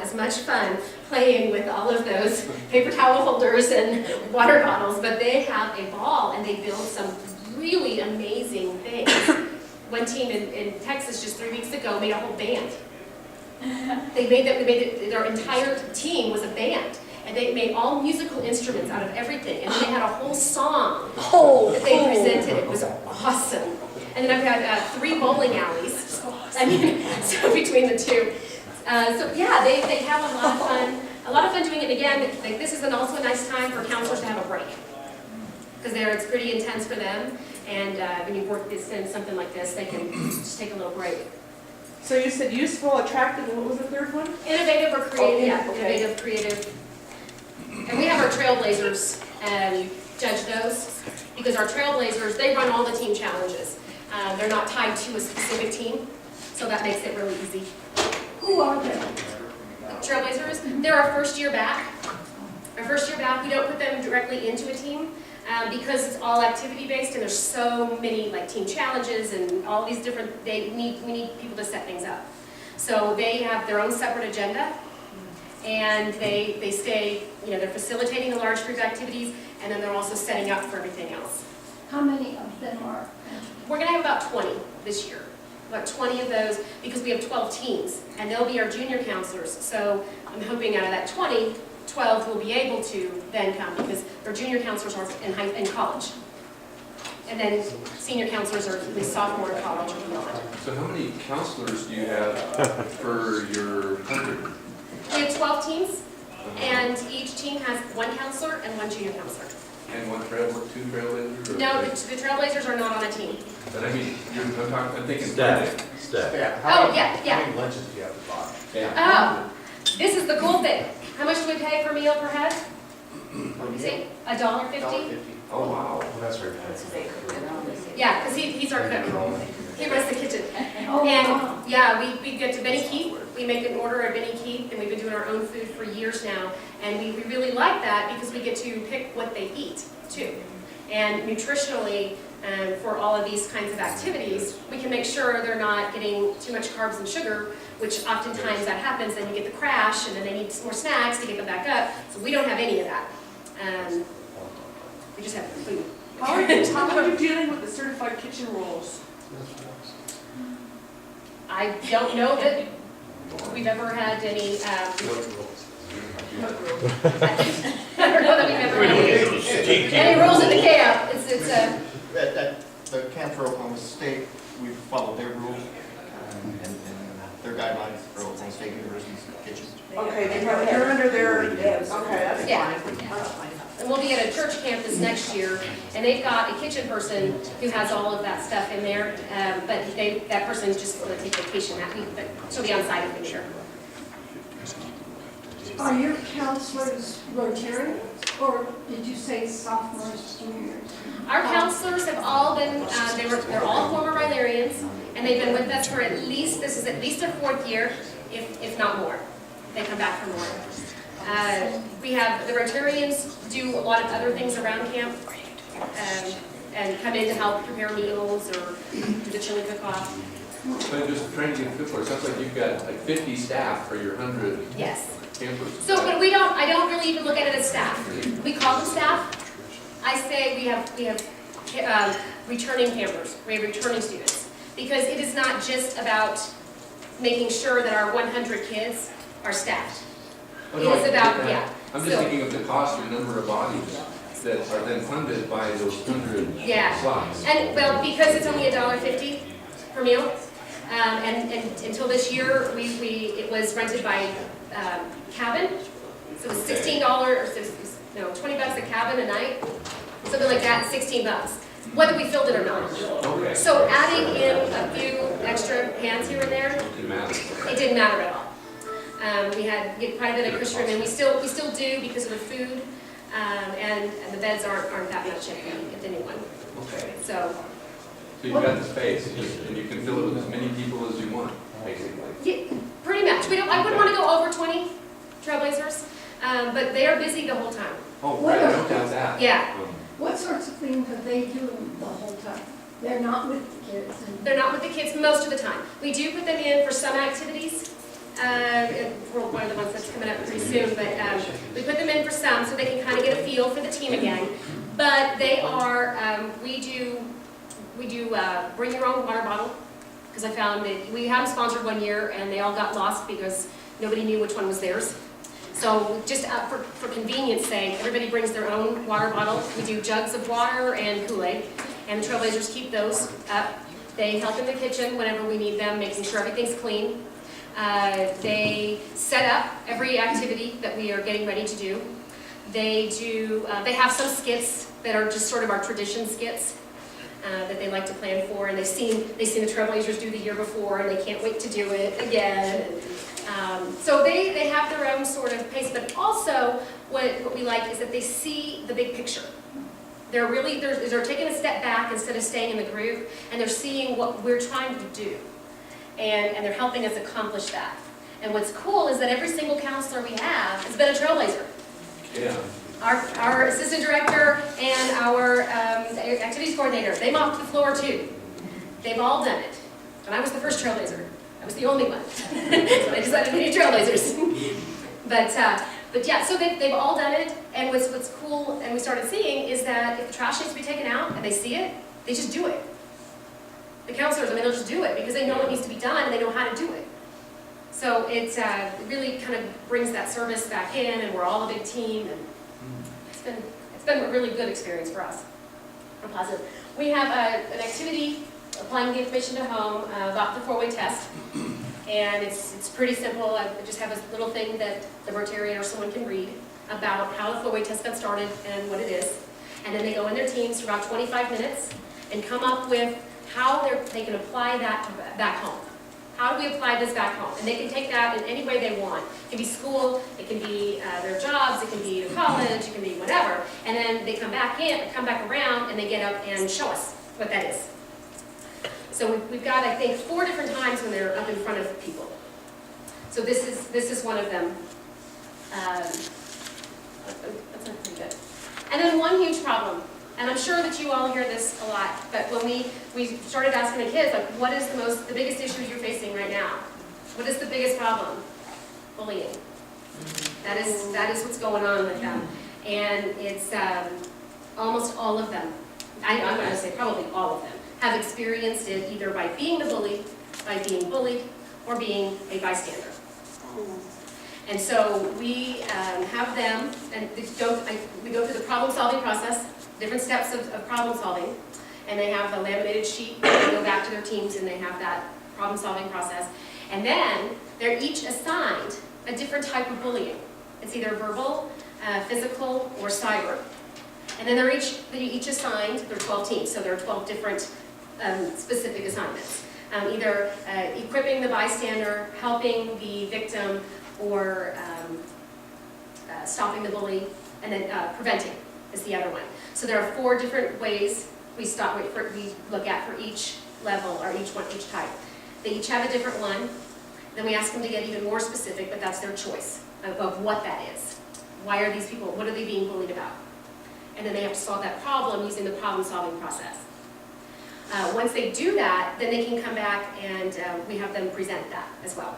as much fun playing with all of those paper towel holders and water bottles, but they have a ball and they build some really amazing things. One team in Texas just 3 weeks ago made a whole band. Their entire team was a band. And they made all musical instruments out of everything. And then they had a whole song that they presented. It was awesome. And then I've got 3 bowling alleys. I mean, so between the two. So yeah, they have a lot of fun. A lot of fun doing it. Again, like, this is also a nice time for counselors to have a break. Because it's pretty intense for them. And when you work in something like this, they can just take a little break. So you said useful, attractive, and what was the third one? Innovative or creative. Yeah, Okay. innovative, creative. And we have our trailblazers judge those, because our trailblazers, they run all the team challenges. They're not tied to a specific team, so that makes it really easy. Who are they? Trailblazers, they're our first year back. Our first year back, we don't put them directly into a team because it's all activity based and there's so many like team challenges and all these different, we need people to set things up. So they have their own separate agenda. And they stay, they're facilitating the large group activities, and then they're also setting up for everything else. How many of them are? We're going to have about 20 this year. About 20 of those, because we have 12 teams, and they'll be our junior counselors. So I'm hoping out of that 20, 12 will be able to then come, because their junior counselors are in college. And then senior counselors are at least sophomore in college or beyond. So how many counselors do you have for your 100? We have 12 teams, and each team has 1 counselor and 1 junior counselor. And 2 trailblazers? No, the trailblazers are not on a team. But I mean, I'm thinking Staff. Staff. Oh, yeah. How many lunches do you have to buy? Oh, this is the cool thing. How much do we pay per meal per head? What do we say? $1.50? Oh, wow. Well, that's very nice. Yeah, because he's our cook. He runs the kitchen. Oh, And wow. yeah, we get to Benny Keith. We make an order at Benny Keith, and we've been doing our own food for years now. And we really like that because we get to pick what they eat too. And nutritionally, for all of these kinds of activities, we can make sure they're not getting too much carbs and sugar, which oftentimes that happens. Then you get the crash, and then they need more snacks to get them back up. So we don't have any of that. We just have food. How are you dealing with the certified kitchen rules? I don't know that we've ever had any, I don't know that we've ever had any rules at the camp. At the camp for Oklahoma State, we followed their rules and their guidelines for Oklahoma State University's kitchen. Okay, you're under their, okay, that's Yeah. fine. And we'll be at a church camp this next year, and they've got a kitchen person who has all of that stuff in there, but that person's just going to take vacation that week, but she'll be on site, I'm sure. Are your counselors Rotarians, or did you say sophomores, juniors? Our counselors have all been, they're all former Rilerians, and they've been with us for this is at least their 4th year, if not more. They come back for more. We have the Rotarians do a lot of other things around camp, and come in to help prepare meals or do the chili cook-off. So just trying to get fit for it. Sounds like you've got like 50 staff for your 100 Yes. campers. So, but I don't really even look at it as staff. We call them staff. I say we have returning campers. We have returning students, because it is not just about making sure that our 100 kids are staffed. Oh, It no, is I about, get that. yeah. I'm just thinking of the cost or number of bodies that are then funded by those 100 Yeah. slots. And well, because it's only $1.50 per meal, and until this year, it was rented by cabin, so it was $16 or $20 a cabin a night, something like that, $16, whether we filled it or not. Okay. So adding in a few extra hands here and there, Didn't matter. it didn't matter at all. We had quite a bit of cushion room, and we still do because of the food, and the beds aren't that much at the new one. Okay. So So you've got the space, and you can fill it with as many people as you want, basically. yeah, pretty much. I wouldn't want to go over 20 trailblazers, but they are busy the whole time. Oh, right, I don't doubt that. Yeah, What sorts of things are they doing the whole time? They're not with the kids? they're not with the kids most of the time. We do put them in for some activities. For one of the ones that's coming up pretty soon, but we put them in for some so they can kind of get a feel for the team again. But they are, we do bring your own water bottle, because I found that we had them sponsored one year and they all got lost because nobody knew which one was theirs. So just for convenience sake, everybody brings their own water bottle. We do jugs of water and Kool-Aid, and the Trailblazers keep those up. They help in the kitchen whenever we need them, making sure everything's clean. They set up every activity that we are getting ready to do. They have some skits that are just sort of our tradition skits that they like to plan for, and they've seen the Trailblazers do the year before, and they can't wait to do it again. So they have their own sort of pace, but also what we like is that they see the big picture. They're taking a step back instead of staying in the group, and they're seeing what we're trying to do, and they're helping us accomplish that. And what's cool is that every single counselor we have has been a Trailblazer. Yeah. Our assistant director and our activities coordinator, they mopped the floor too. They've all done it. And I was the first Trailblazer. I was the only one. So I decided we need Trailblazers. But yeah, so they've all done it. And what's cool, and we started seeing, is that if the trash needs to be taken out and they see it, they just do it. The counselors, they'll just do it because they know what needs to be done and they know how to do it. So it really kind of brings that service back in, and we're all a big team. And it's been a really good experience for us. I'm positive. We have an activity, applying the information to home about the four-way test. And it's pretty simple. I just have a little thing that the Rotarian or someone can read about how the four-way test got started and what it is. And then they go in their teams for about 25 minutes and come up with how they can apply that back home. How do we apply this back home? And they can take that in any way they want. It can be school, it can be their jobs, it can be their college, it can be whatever. And then they come back around, and they get up and show us what that is. So we've got, I think, 4 different times when they're up in front of people. So this is one of them. That's not pretty good. And then one huge problem, and I'm sure that you all hear this a lot, but when we started asking the kids, like, what is the biggest issues you're facing right now? What is the biggest problem? Bullying. That is what's going on with them. And it's almost all of them, I'm going to say probably all of them, have experienced it either by being the bully, by being bullied, or being a bystander. And so we have them, and we go through the problem-solving process, different steps of problem-solving, and they have a laminated sheet. They go back to their teams, and they have that problem-solving process. And then they're each assigned a different type of bullying. It's either verbal, physical, or cyber. And then they're each assigned, there are 12 teams, so there are 12 different specific assignments. Either equipping the bystander, helping the victim, or stopping the bully, and then preventing is the other one. So there are 4 different ways we look at for each level, or each type. They each have a different one. Then we ask them to get even more specific, but that's their choice of what that is. Why are these people, what are they being bullied about? And then they have to solve that problem using the problem-solving process. Once they do that, then they can come back and we have them present that as well.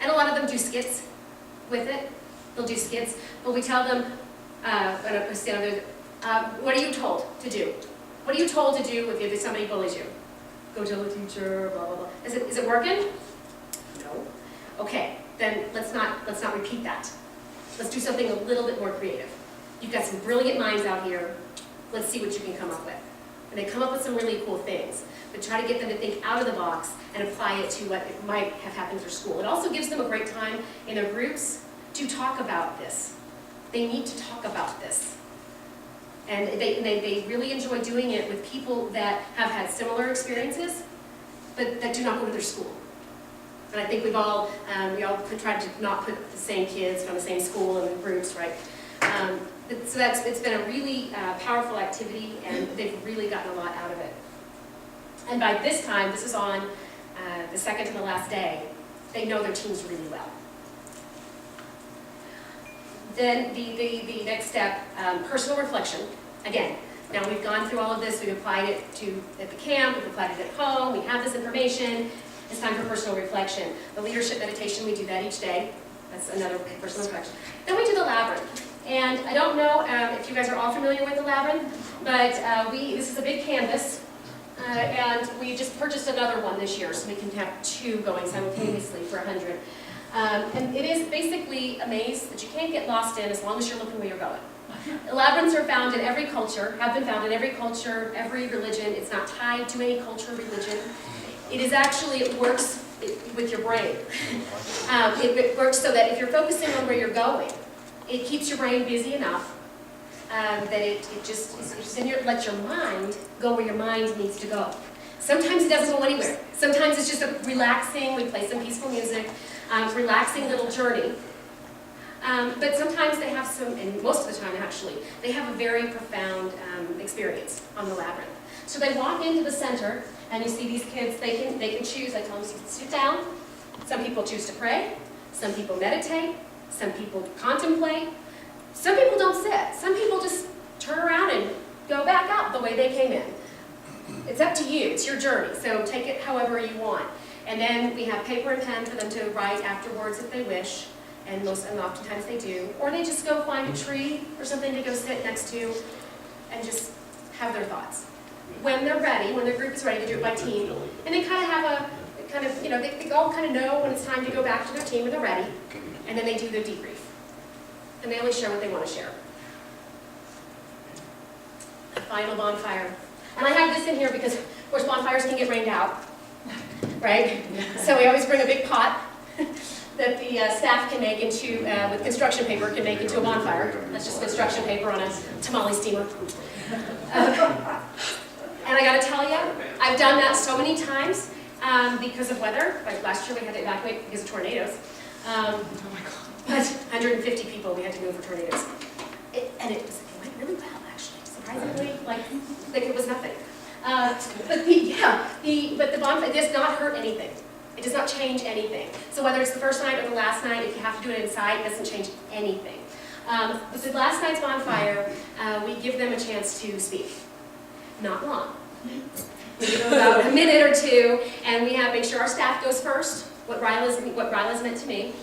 And a lot of them do skits with it. They'll do skits, but we tell them, what are you told to do? What are you told to do if somebody bullies you? Go tell the teacher, blah, blah, blah. Is it working? No. Okay, then let's not repeat that. Let's do something a little bit more creative. You've got some brilliant minds out here. Let's see what you can come up with. And they come up with some really cool things, but try to get them to think out of the box and apply it to what it might have happened for school. It also gives them a great time in their groups to talk about this. They need to talk about this. And they really enjoy doing it with people that have had similar experiences, but that do not go to their school. And I think we all tried to not put the same kids from the same school in the groups, right? So it's been a really powerful activity, and they've really gotten a lot out of it. And by this time, this is on the second to the last day, they know their teams really well. Then the next step, personal reflection. Again, now we've gone through all of this, we've applied it at the camp, we've applied it at home, we have this information. It's time for personal reflection. The leadership meditation, we do that each day. That's another personal correction. Then we do the labyrinth. And I don't know if you guys are all familiar with the labyrinth, but this is a big canvas, and we just purchased another one this year, so we can have 2 going simultaneously for 100. And it is basically a maze that you can't get lost in as long as you're looking where you're going. Labyrinths are found in every culture, have been found in every culture, every religion. It's not tied to any culture or religion. It is actually, it works with your brain. It works so that if you're focusing on where you're going, it keeps your brain busy enough that it just lets your mind go where your mind needs to go. Sometimes it doesn't go anywhere. Sometimes it's just a relaxing, we play some peaceful music, relaxing little journey. But sometimes they have some, and most of the time actually, they have a very profound experience on the labyrinth. So they walk into the center, and you see these kids, they can choose, I tell them to sit down. Some people choose to pray, some people meditate, some people contemplate, some people don't sit, some people just turn around and go back out the way they came in. It's up to you, it's your journey, so take it however you want. And then we have paper and pen for them to write afterwards if they wish, and oftentimes they do. Or they just go find a tree or something to go sit next to and just have their thoughts. When they're ready, when their group is ready, to do it by team, and they kind of have they all kind of know when it's time to go back to their team when they're ready, and then they do their debrief. And they only share what they want to share. Final bonfire. And I have this in here because, of course, bonfires can get rained out, right? So we always bring a big pot that the staff can make into, with construction paper, can make into a bonfire. That's just construction paper on a tamale steamer. And I gotta tell you, I've done that so many times because of weather. Like last year we had to evacuate because of tornadoes. But 150 people we had to move for tornadoes. It went really well, actually, surprisingly, like it was nothing. But the bonfire does not hurt anything. It does not change anything. So whether it's the first night or the last night, if you have to do it inside, it doesn't change anything. But the last night's bonfire, we give them a chance to speak. Not long. We give them about a minute or 2, and we make sure our staff goes first, what Ryla's meant to me,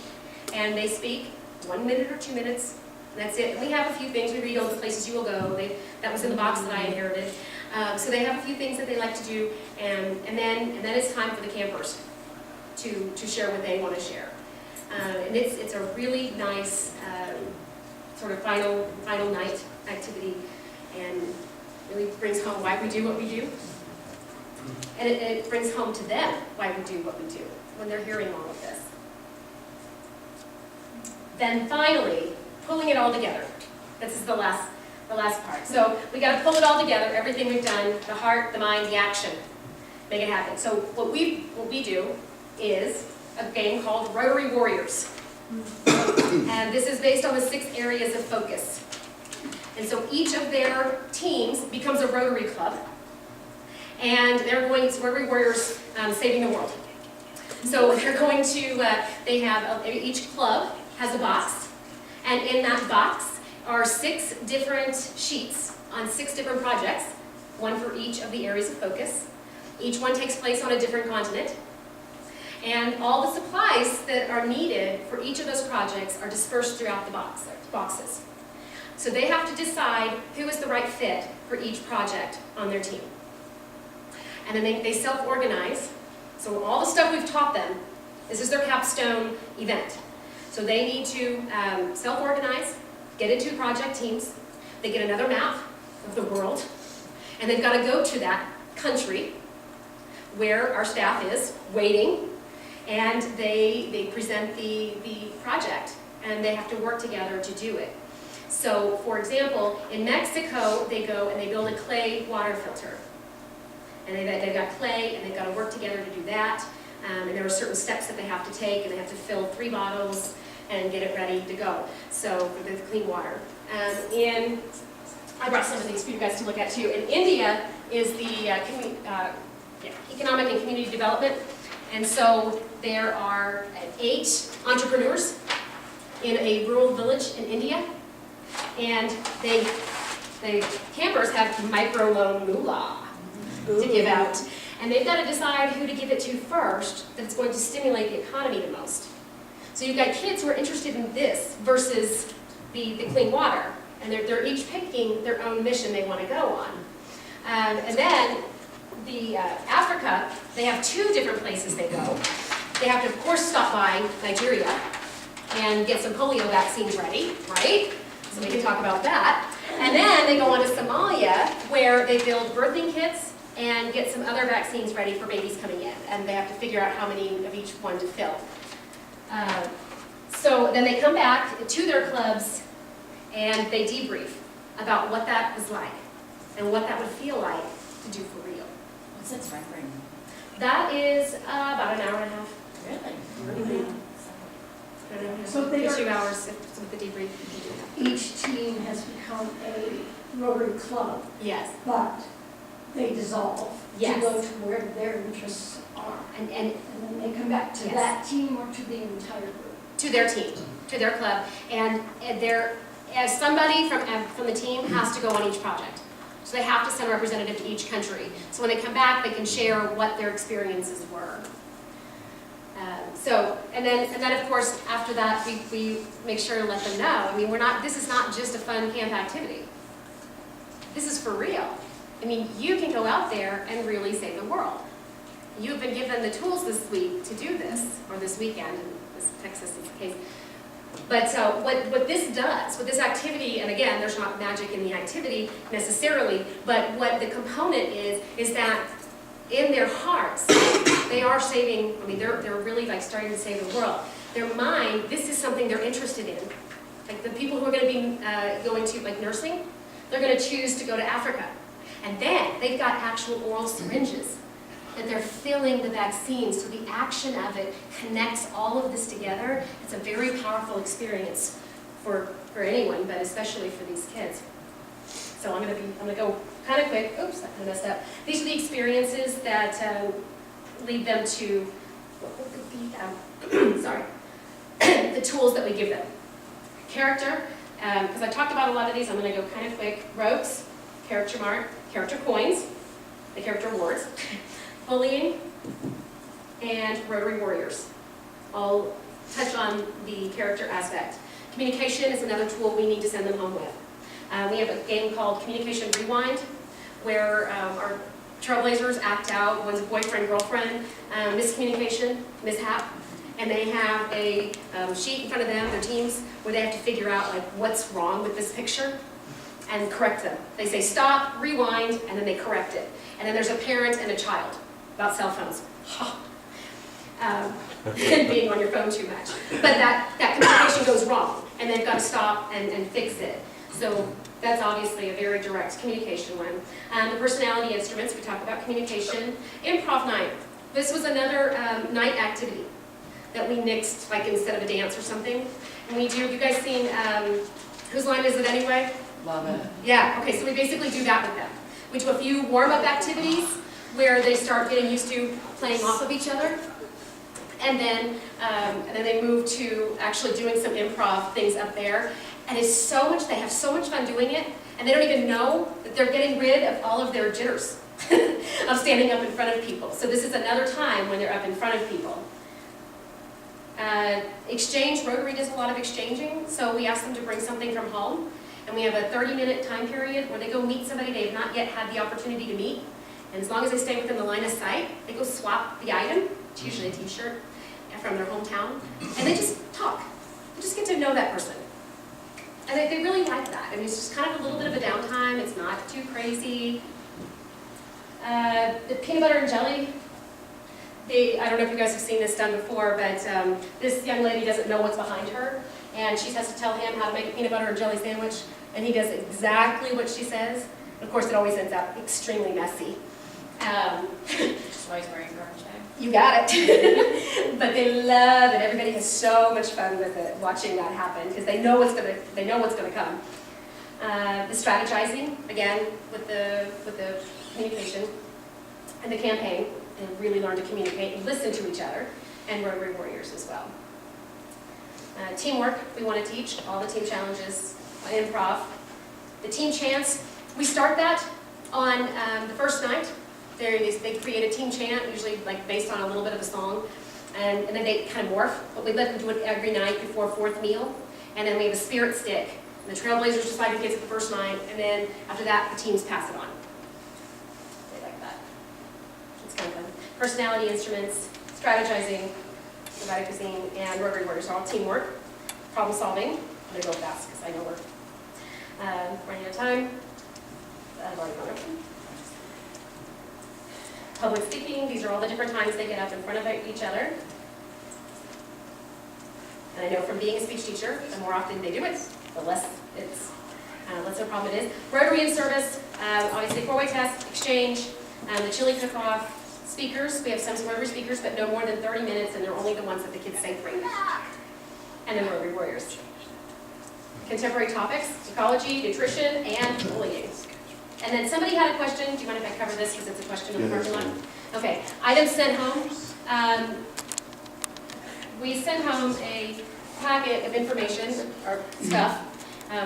and they speak 1 minute or 2 minutes, and that's it. And we have a few things, we read all the places you will go, that was in the box that I inherited. So they have a few things that they like to do, and then it's time for the campers to share what they want to share. And it's a really nice sort of final night activity, and really brings home why we do what we do. And it brings home to them why we do what we do when they're hearing all of this. Then finally, pulling it all together. This is the last part. So we got to pull it all together, everything we've done, the heart, the mind, the action, make it happen. So what we do is a game called Rotary Warriors. And this is based on the 6 areas of focus. And so each of their teams becomes a Rotary Club. And they're going to Rotary Warriors Saving the World. So they're going to, each club has a box. And in that box are 6 different sheets on 6 different projects, one for each of the areas of focus. Each one takes place on a different continent. And all the supplies that are needed for each of those projects are dispersed throughout the boxes. So they have to decide who is the right fit for each project on their team. And then they self-organize. So all the stuff we've taught them, this is their capstone event. So they need to self-organize, get into project teams. They get another map of the world, and they've got to go to that country where our staff is waiting, and they present the project, and they have to work together to do it. So, for example, in Mexico, they go and they build a clay water filter. And they've got clay, and they've got to work together to do that. And there are certain steps that they have to take, and they have to fill 3 bottles and get it ready to go. So, for the clean water. I brought some of these for you guys to look at too. In India is the economic and community development. And so there are 8 entrepreneurs in a rural village in India. And the campers have microloan moolah to give out. And they've got to decide who to give it to first that's going to stimulate the economy the most. So you've got kids who are interested in this versus the clean water. And they're each picking their own mission they want to go on. And then the Africa, they have 2 different places they go. They have to, of course, stop by Nigeria and get some polio vaccines ready, right? So we can talk about that. And then they go on to Somalia, where they build birthing kits and get some other vaccines ready for babies coming in. And they have to figure out how many of each one to fill. So then they come back to their clubs and they debrief about what that was like and what that would feel like to do for real. What's that time frame? That is about an hour and a half. Really? So they are- 2 hours with the debrief. Each team has become a Rotary club, Yes. but they dissolve Yes. to go to where their interests are. And And then they come back to Yes. that team or to the entire group. to their team, to their club, and as somebody from the team has to go on each project. So they have to send a representative to each country. So when they come back, they can share what their experiences were. And then of course, after that, we make sure to let them know. I mean, this is not just a fun camp activity. This is for real. I mean, you can go out there and really save the world. You've been given the tools this week to do this, or this weekend, in Texas is the case. But what this does, what this activity, and again, there's not magic in the activity necessarily, but what the component is that in their hearts, they are saving, I mean, they're really like starting to save the world. Their mind, this is something they're interested in. Like the people who are going to be going to like nursing, they're going to choose to go to Africa. And then they've got actual oral syringes that they're filling the vaccine, so the action of it connects all of this together. It's a very powerful experience for anyone, but especially for these kids. So I'm gonna go kind of quick. Oops, I kind of messed up. These are the experiences that lead them to, sorry, the tools that we give them. Character, because I talked about a lot of these, I'm gonna go kind of quick. Ropes, character mark, character coins, the character awards. Bullying, and Rotary Warriors. I'll touch on the character aspect. Communication is another tool we need to send them home with. We have a game called Communication Rewind, where our trailblazers act out one's boyfriend, girlfriend, miscommunication, mishap, and they have a sheet in front of them, their teams, where they have to figure out like what's wrong with this picture and correct them. They say stop, rewind, and then they correct it. And then there's a parent and a child about cell phones. Being on your phone too much. But that communication goes wrong, and they've got to stop and fix it. So that's obviously a very direct communication one. The personality instruments, we talk about communication. Improv night. This was another night activity that we nixed, like instead of a dance or something. And we do, have you guys seen, Whose Line Is It Anyway? Love it. Yeah, okay, so we basically do that with them. We do a few warm-up activities where they start getting used to playing off of each other. And then they move to actually doing some improv things up there. And it's so much, they have so much fun doing it, and they don't even know that they're getting rid of all of their jitters of standing up in front of people. So this is another time when they're up in front of people. Exchange, Rotary does a lot of exchanging, so we ask them to bring something from home. And we have a 30-minute time period where they go meet somebody they have not yet had the opportunity to meet. And as long as they stay within the line of sight, they go swap the item, it's usually a t-shirt from their hometown, and they just talk. They just get to know that person. And they really like that. I mean, it's just kind of a little bit of a downtime. It's not too crazy. The peanut butter and jelly, I don't know if you guys have seen this done before, but this young lady doesn't know what's behind her, and she has to tell him how to make a peanut butter and jelly sandwich, and he does exactly what she says. Of course, it always ends up extremely messy. That's why he's wearing orange tag. You got it. But they love it. Everybody has so much fun with it, watching that happen, because they know what's gonna come. The strategizing, again, with the communication and the campaign, and really learn to communicate and listen to each other, and Rotary Warriors as well. Teamwork, we want to teach all the team challenges, improv. The team chants, we start that on the first night. They create a team chant, usually like based on a little bit of a song. and then they kind of morph, but we let them do it every night before fourth meal. And then we have a spirit stick. And the Trailblazers decide who gets it the first night, and then after that, the teams pass it on. They like that. It's kind of fun. Personality instruments, strategizing, Nevada cuisine, and Rotary Warriors are all teamwork, problem solving. I'm gonna go fast because I know we're running out of time. I've already gone over them. Public speaking, these are all the different times they get up in front of each other. And I know from being a speech teacher, the more often they do it, the less a problem it is. Rotary in service, obviously four-way test, exchange, the chili cook-off, speakers. We have some Rotary speakers, but no more than 30 minutes, and they're only the ones that the kids say 3. And then Rotary Warriors. Contemporary topics, ecology, nutrition, and bullying. And then somebody had a question. Do you mind if I cover this because it's a question in the parking lot? Okay. Items sent home. We send home a packet of information, or stuff,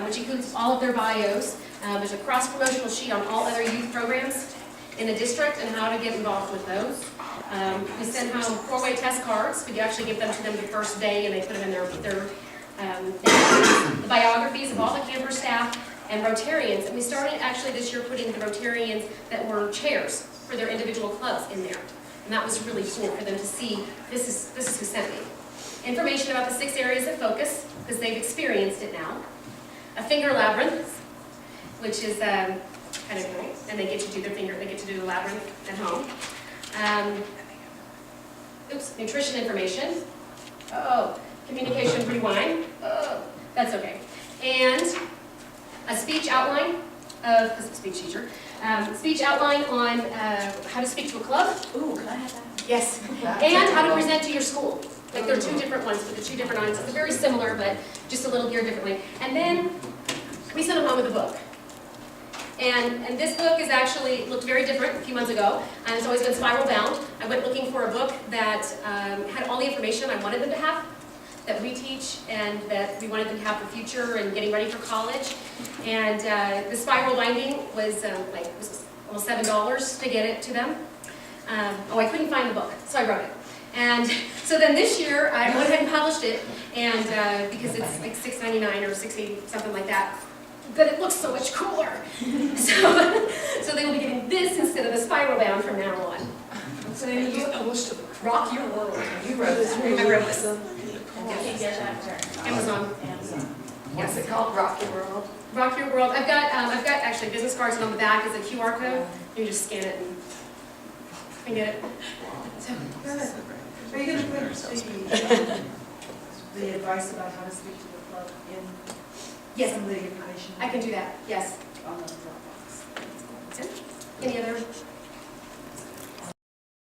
which includes all of their bios. There's a cross-promotional sheet on all other youth programs in the district and how to get involved with those. We send home 4-way test cards. We actually give them to them the first day, and they put them in their the biographies of all the camper staff and Rotarians. And we started actually this year putting the Rotarians that were chairs for their individual clubs in there. And that was really cool for them to see, this is who sent me. Information about the 6 areas of focus, because they've experienced it now. A finger labyrinth, which is kind of nice, and they get to do the labyrinth at home. Nutrition information. Communication rewind. That's okay. And a speech outline of, because I'm a speech teacher, speech outline on how to speak to a club. Ooh, can I have that? Yes. And how to present to your school. Like there are 2 different ones for the 2 different audiences. They're very similar, but just a little geared differently. And then we sent them home with a book. And this book is actually looked very different a few months ago, and it's always been spiral bound. I went looking for a book that had all the information I wanted them to have, that we teach, and that we wanted them to have for future and getting ready for college. And the spiral binding was almost $7 to get it to them. I couldn't find the book, so I wrote it. And so then this year, I went ahead and published it, and because it's like $6.99 or $6.80, something like that, but it looks so much cooler. So they will be getting this instead of the spiral bound from now on. So you published a book. Rock Your World. You wrote this. I wrote this. You can get that where? Amazon. Amazon. What's it called? Rock Your World? Rock Your World. I've got actually business cards, and on the back is a QR code. You just scan it and get it. So, Are you going to put the advice about how to speak to the club in yes, some of the information I can do that. Yes. on the Dropbox? Any other